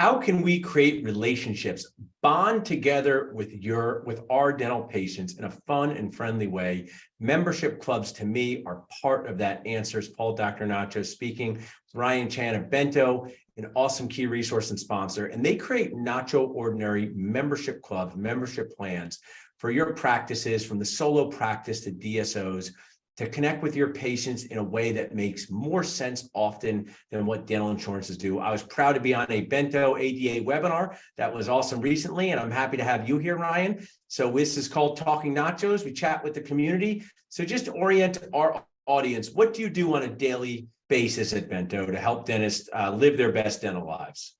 how can we create relationships, bond together with our dental patients in a fun and friendly way? Membership clubs, to me, are part of that answer. Paul Dr. Nacho speaking. Ryan Chan of Bento, an awesome key resource and sponsor, and they create Nacho Ordinary membership clubs, membership plans for your practices, from the solo practice to DSOs, to connect with your patients in a way that makes more sense often than what dental insurances do. I was proud to be on a Bento ADA webinar that was awesome recently, and I'm happy to have you here, Ryan. So this is called Talking Nachos. We chat with the community. So just to orient our audience, what do you do on a daily basis at Bento to help dentists live their best dental lives?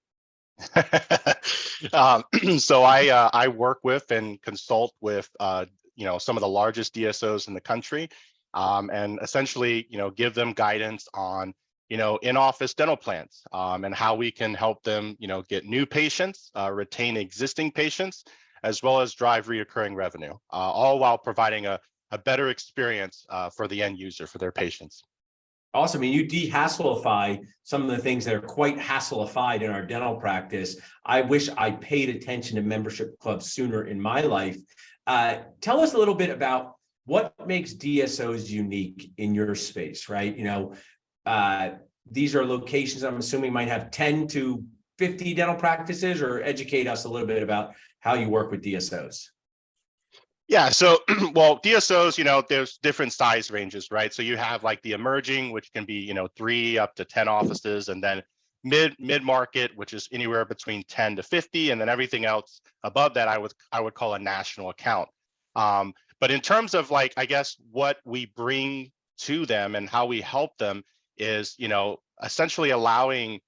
So I work with and consult with some of the largest DSOs in the country. And essentially, give them guidance on, in-office dental plans, and how we can help them, get new patients, retain existing patients, as well as drive reoccurring revenue, all while providing a better experience for the end user, for their patients. Awesome. I mean, you de-hasselify some of the things that are quite hassleified in our dental practice. I wish I paid attention to membership clubs sooner in my life. Tell us a little bit about what makes DSOs unique in your space, right? These are locations I'm assuming might have 10 to 50 dental practices, or educate us a little bit about how you work with DSOs. Yeah, so well, DSOs, there's different size ranges, right? So you have like the emerging, which can be 3 up to 10 offices, and then mid market, which is anywhere between 10 to 50, and then everything else above that I would call a national account. But in terms of I guess what we bring to them and how we help them is, essentially allowing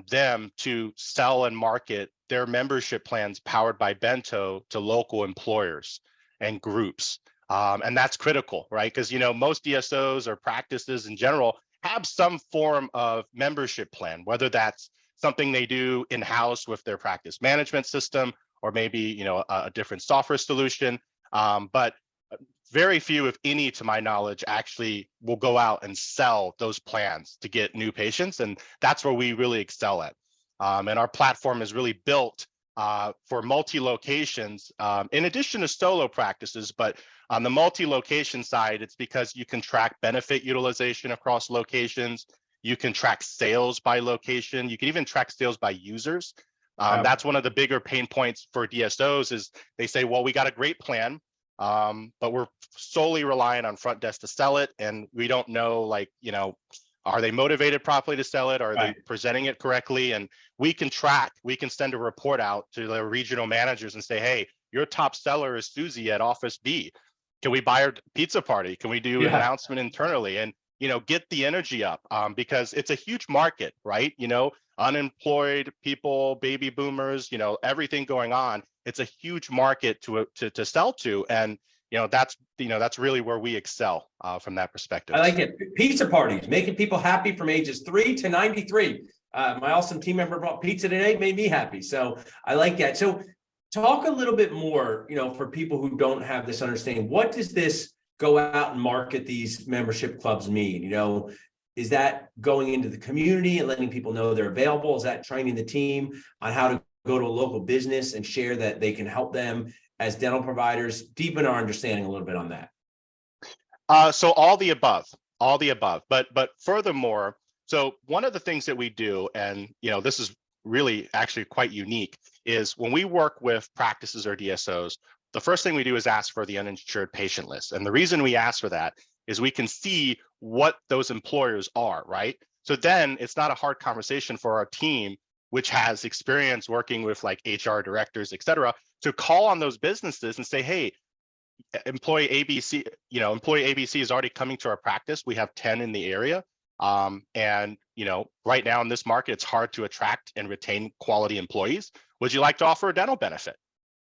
them to sell and market their membership plans powered by Bento to local employers and groups. And that's critical, right? Because, most DSOs or practices in general have some form of membership plan, whether that's something they do in-house with their practice management system, or maybe, a different software solution. But very few, if any, to my knowledge, actually will go out and sell those plans to get new patients. And that's where we really excel at. And our platform is really built for multi-locations, in addition to solo practices. But on the multi-location side, it's because you can track benefit utilization across locations. You can track sales by location. You can even track sales by users. That's one of the bigger pain points for DSOs is they say, well, we got a great plan, but we're solely relying on front desk to sell it. And we don't know, are they motivated properly to sell it? Are they presenting it correctly? And we can send a report out to the regional managers and say, hey, your top seller is Susie at Office B. Can we buy her pizza party? Can we do an announcement internally? And, get the energy up, because it's a huge market, right? Unemployed people, baby boomers, everything going on. It's a huge market to sell to. And, that's really where we excel from that perspective. I like it. Pizza parties, making people happy from ages 3 to 93. My awesome team member brought pizza today, made me happy. So I like that. So talk a little bit more, for people who don't have this understanding. What does this go out and market these membership clubs mean? Is that going into the community and letting people know they're available? Is that training the team on how to go to a local business and share that they can help them as dental providers? Deepen our understanding a little bit on that. So all the above, but furthermore, so one of the things that we do, and this is really actually quite unique, is when we work with practices or DSOs, the first thing we do is ask for the uninsured patient list. And the reason we ask for that is we can see what those employers are, right? So then it's not a hard conversation for our team, which has experience working with HR directors, et cetera, to call on those businesses and say, hey, employee ABC is already coming to our practice. We have 10 in the area. And right now in this market, it's hard to attract and retain quality employees. Would you like to offer a dental benefit?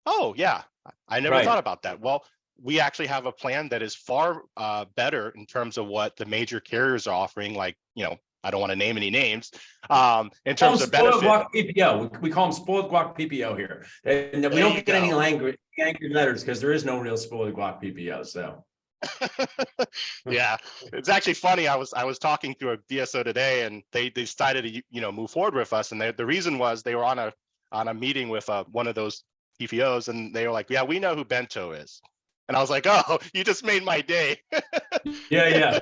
Oh, yeah, I never thought about that. Well, we actually have a plan that is far better in terms of what the major carriers are offering, I don't want to name any names, in terms of benefit. Guac PPO. We call them spoiled guac PPO here. And we don't get any angry letters because there is no real spoiled guac PPO. So Yeah, it's actually funny. I was talking to a DSO today, and they decided to move forward with us, and the reason was they were on a meeting with one of those TPOs, and they were like, "Yeah, we know who Bento is," and I was like, "Oh, you just made my day." Yeah, yeah.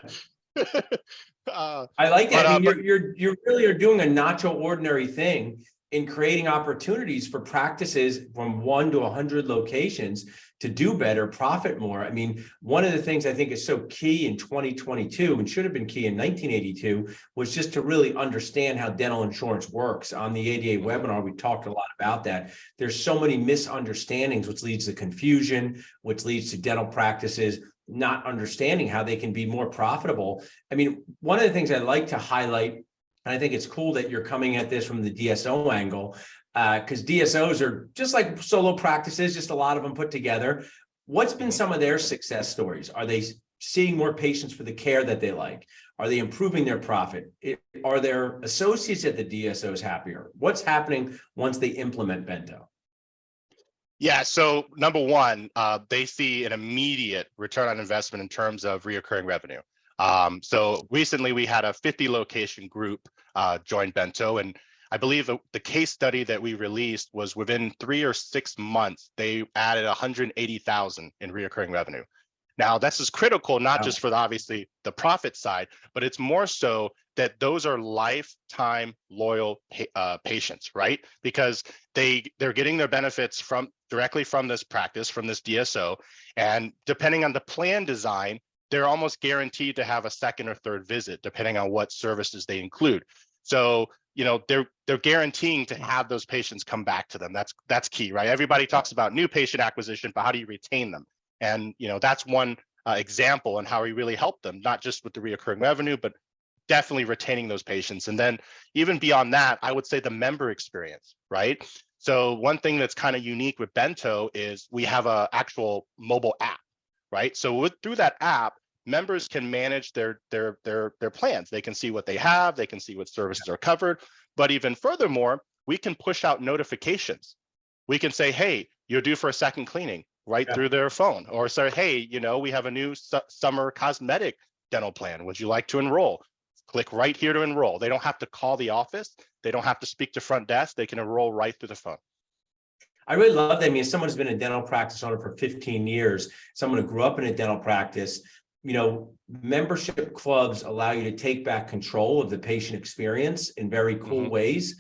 uh, I like that. but I mean, but you're really are doing a not so ordinary thing in creating opportunities for practices from 1 to 100 locations to do better, profit more. I mean, one of the things I think is so key in 2022 and should have been key in 1982 was just to really understand how dental insurance works. On the ADA webinar, we talked a lot about that. There's so many misunderstandings, which leads to confusion, which leads to dental practices not understanding how they can be more profitable. I mean, one of the things I like to highlight, and I think it's cool that you're coming at this from the DSO angle, because DSOs are just like solo practices, just a lot of them put together. What's been some of their success stories? Are they seeing more patients for the care that they like? Are they improving their profit? Are their associates at the DSOs happier? What's happening once they implement Bento? Yeah, so number one, they see an immediate return on investment in terms of reoccurring revenue. So recently we had a 50 location group join Bento, and I believe the case study that we released was within 3 or 6 months, they added 180,000 in reoccurring revenue. Now, this is critical, not just for obviously the profit side, but it's more so that those are lifetime loyal patients, right? Because they're getting their benefits directly from this practice, from this DSO, and depending on the plan design, they're almost guaranteed to have a second or third visit, depending on what services they include. So they're guaranteeing to have those patients come back to them. That's key, right? Everybody talks about new patient acquisition, but how do you retain them? And that's one example on how we really help them, not just with the reoccurring revenue, but definitely retaining those patients. And then even beyond that, I would say the member experience, right? So one thing that's kind of unique with Bento is we have an actual mobile app, right? So through that app, members can manage their plans. They can see what they have, they can see what services are covered, but even furthermore, we can push out notifications. We can say, hey, you're due for a second cleaning, right through their phone, or say, hey, we have a new summer cosmetic dental plan. Would you like to enroll? Click right here to enroll. They don't have to call the office. They don't have to speak to front desk. They can enroll right through the phone. I really love that. I mean, as someone who's been a dental practice owner for 15 years, someone who grew up in a dental practice, membership clubs allow you to take back control of the patient experience in very cool ways.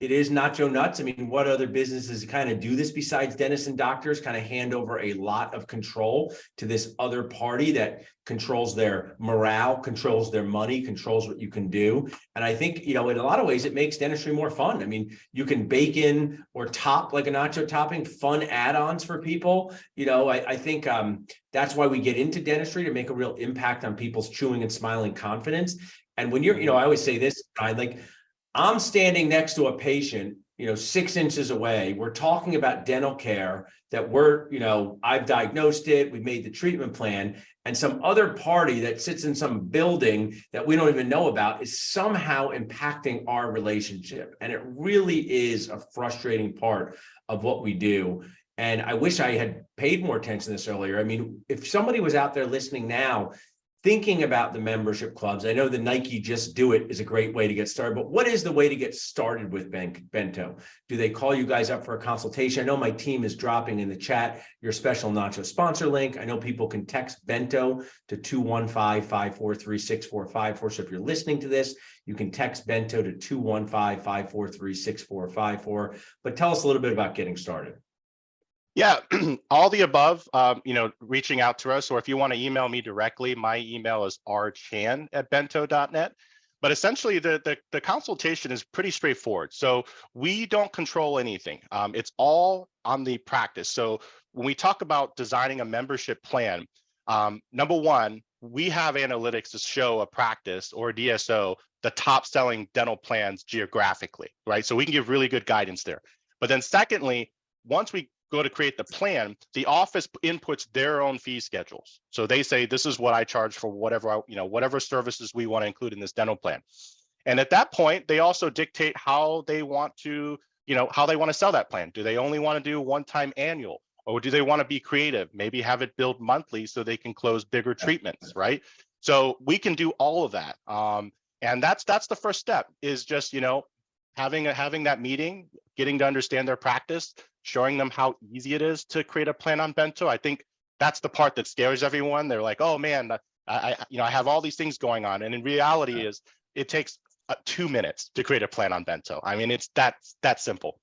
It is nacho nuts. I mean, what other businesses kind of do this besides dentists and doctors, kind of hand over a lot of control to this other party that controls their morale, controls their money, controls what you can do. And I think, in a lot of ways, it makes dentistry more fun. I mean, you can bake in or top like a nacho topping, fun add-ons for people. I think that's why we get into dentistry, to make a real impact on people's chewing and smiling confidence. And when you're, I always say this, I'm standing next to a patient, 6 inches away. We're talking about dental care that I've diagnosed it. We've made the treatment plan, and some other party that sits in some building that we don't even know about is somehow impacting our relationship. And it really is a frustrating part of what we do. And I wish I had paid more attention to this earlier. I mean, if somebody was out there listening now, thinking about the membership clubs, I know the Nike Just Do It is a great way to get started, but what is the way to get started with Bento? Do they call you guys up for a consultation? I know my team is dropping in the chat your special Nacho sponsor link. I know people can text Bento to 215-543-6454. So if you're listening to this, you can text Bento to 215-543-6454. But tell us a little bit about getting started. Yeah, all the above, reaching out to us, or if you want to email me directly, my email is rchan@bento.net. But essentially, the consultation is pretty straightforward. So we don't control anything. It's all on the practice. So when we talk about designing a membership plan, number one, we have analytics to show a practice or a DSO the top selling dental plans geographically, right? So we can give really good guidance there. But then secondly, once we go to create the plan, the office inputs their own fee schedules. So they say, this is what I charge for whatever services we want to include in this dental plan. And at that point, they also dictate how they want to sell that plan. Do they only want to do one-time annual? Or do they want to be creative? Maybe have it billed monthly so they can close bigger treatments, right? So we can do all of that. And that's the first step, is just, having that meeting, getting to understand their practice, showing them how easy it is to create a plan on Bento. I think that's the part that scares everyone. They're like, oh man, I have all these things going on. And in reality is it takes 2 minutes to create a plan on Bento. I mean, it's that simple.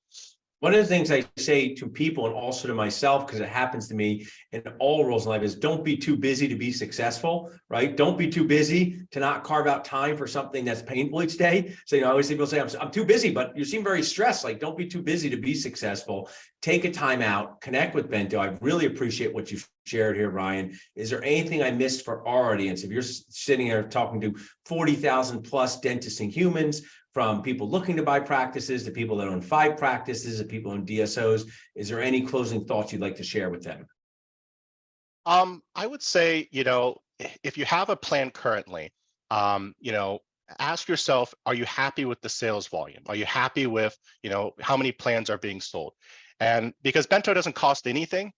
One of the things I say to people, and also to myself, because it happens to me in all roles in life, is don't be too busy to be successful, right? Don't be too busy to not carve out time for something that's painful each day. So, I always see people say, I'm too busy, but you seem very stressed. Like, don't be too busy to be successful. Take a time out, connect with Bento. I really appreciate what you've shared here, Ryan. Is there anything I missed for our audience? If you're sitting here talking to 40,000 plus dentists and humans, from people looking to buy practices to people that own 5 practices to people in DSOs, is there any closing thoughts you'd like to share with them? I would say, if you have a plan currently, ask yourself, are you happy with the sales volume? Are you happy with, how many plans are being sold? And because Bento doesn't cost anything,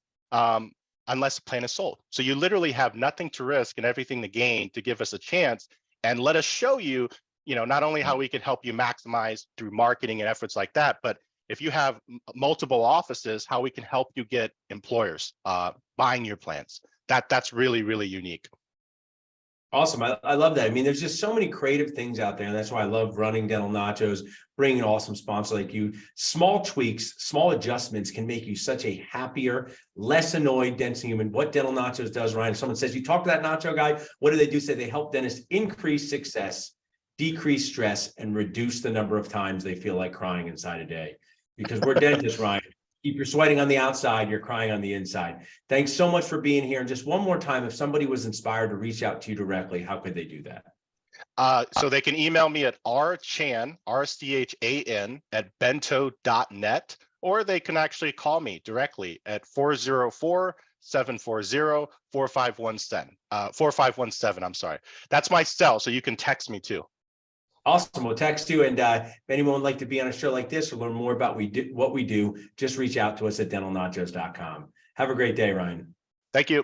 unless a plan is sold. So you literally have nothing to risk and everything to gain to give us a chance, and let us show you, not only how we can help you maximize through marketing and efforts like that, but if you have multiple offices, how we can help you get employers buying your plans. That's really, really unique. Awesome. I love that. I mean, there's just so many creative things out there. And that's why I love running Dental Nachos, bringing an awesome sponsor like you. Small tweaks, small adjustments can make you such a happier, less annoyed dentist human. What Dental Nachos does, Ryan, if someone says, you talk to that nacho guy, what do? Say they help dentists increase success, decrease stress, and reduce the number of times they feel like crying inside a day. Because we're dentists, Ryan. Keep your sweating on the outside, you're crying on the inside. Thanks so much for being here. And just one more time, if somebody was inspired to reach out to you directly, how could they do that? So they can email me at rchan, RCHAN, at bento.net, or they can actually call me directly at 404-740-4517. I'm sorry. That's my cell, so you can text me too. Awesome. We'll text you. And if anyone would like to be on a show like this or learn more about what we do, just reach out to us at dentalnachos.com. Have a great day, Ryan. Thank you.